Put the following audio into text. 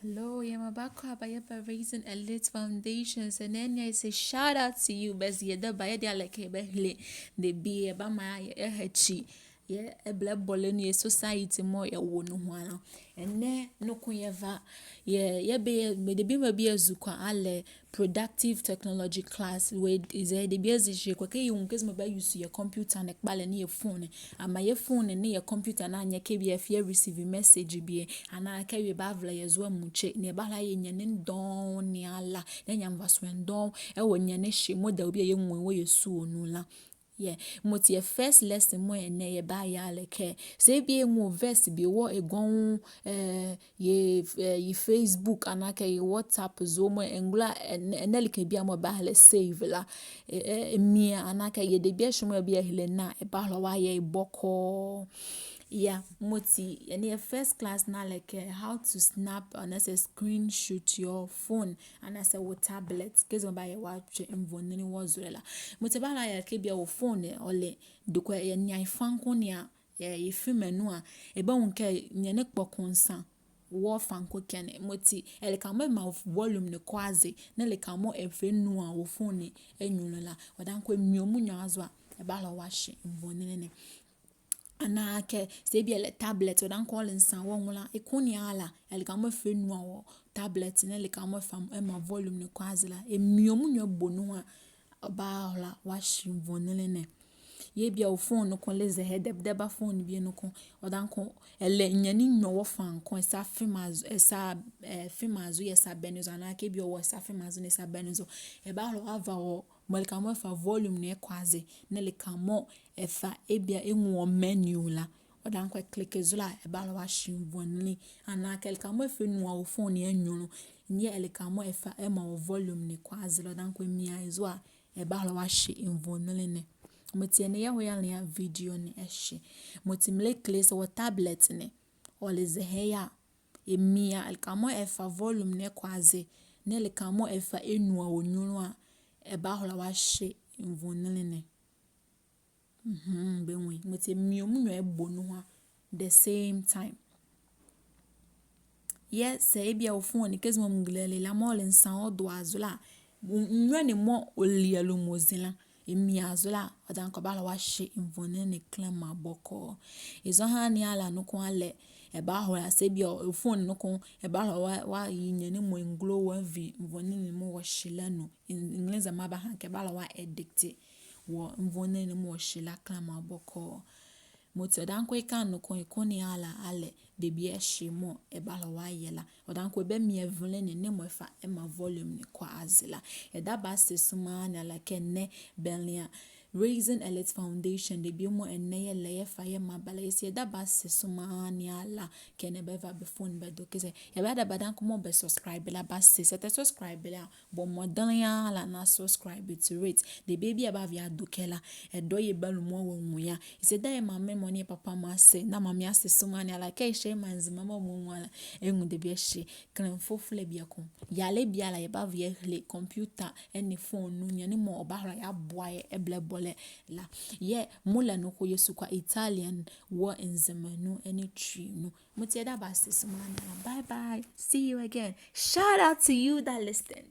Hello, I'm back by raising a lit foundations, and then I say shout out to you, best ye the by the like a behle, the be about my hechi. Yeah, a black bologna society more a one, and ne no kuyeva. Yeah, be the bima be a zuka ale productive technology class where is a the bezi she kwake you case my use your computer and bale ne your phone and my phone and your computer na nya ke be afia receive message be and I carry bavla yezo muche ne bala ye nyane don ne ala na nya mvaso ndon e wo nyane hye moda obi ye nwe wo yesu onu la. Yeah, moti your first lesson mo ene ye ba ya like say bi enwo verse bi wo egon ye Facebook anaka ye WhatsApp zo mo engla enelike bi amo ba le save la mia anaka ye de bi ehmo bi ehile na e ba lo wa ye boko. Yeah, moti and your first class now like how to snap and as a screenshot your phone and as a tablet case on buy a watch mvonini wazula moti ba la ya ke bia wo phone ole dukwa ya nyai fanko nia ya ifime no a e ba wonka nyane kpokonsa wo fanko kene moti eleka ma volume ne kwaze na leka mo efe nu a wo phone enyuno la wadanko miomu nyazo a e ba la washi mvonini ne ana ke se bi ele tablet o dan call nsan wo nwula ikuni ala ele ka mo fe nu awo tablet ne le ka mo fam e ma volume ne kwazela e miomu nyo bonu a ba la wa shimvonele ne ye bia o phone no kon le ze head de ba phone bi no kon o dan ko ele nyani nyo wo fan kon sa fimazo esa fimazo yesa benuzo ana ke bi o wo sa fimazo ne sa benuzo e ba lo ava o mo le ka mo fa volume ne kwaze ne le ka mo efa ebia enwo menu la o dan ko click zula e ba lo wa shimvonele ana ke le ka mo fe nu o phone ye nyunu nye ele ka mo efa e ma o volume ne kwaze lo dan ko mi aizo a e ba lo wa shimvonele ne moti ne ya hoya ne video ne ehye moti mle place o tablet ne o le zeheya emia alkamo efa volume ne kwaze ne le kamo efa enu a onyunu a e ba hola wa hye mvonele ne benwe moti miomu no ebonu ha the same time. Yes e bia o phone case mo mglele la mo le nsan o do azula nwa ne mo olialo mozila emi azula odan ko bala wa hye mvone ne klama boko izo ha ni ala no ko ale e ba ho ya se bia o phone no ko e ba wa yin ne mo nglo wa vi mvone ne mo wo hyela no ingleza ma ba ha ke bala wa edit wo mvone ne mo wo hyela klama boko moti odanko ikanu ko ikoni ala ale bebi ehye mo e bala wa yela odanko be mi evule ne mo fa e ma volume ne kwa azila e da ba sesuma na la kenne belia raising elite foundation de bi mo enne ye le fa ye ma bala ye da ba sesuma ni ala kenne be va be phone be do keze e ba da badanko mo be subscribe la ba se te subscribe la bo mo dan ya la na subscribe to it the baby above ya dokela e do ye balu mo wo nwuya ise da ye mama mo ni papa ma se na mama ya se suma ni ala ke she manzima mo mo nwala enwu de bi she kan fofule bi akon ya le bi ala ye ba vie le computer any phone nu nya ni mo obahra ya boa ye eblebole la ye mula no ko yesu kwa Italian wo Nzema no any tree no mutie da ba se suma na bye bye see you again shout out to you that listen.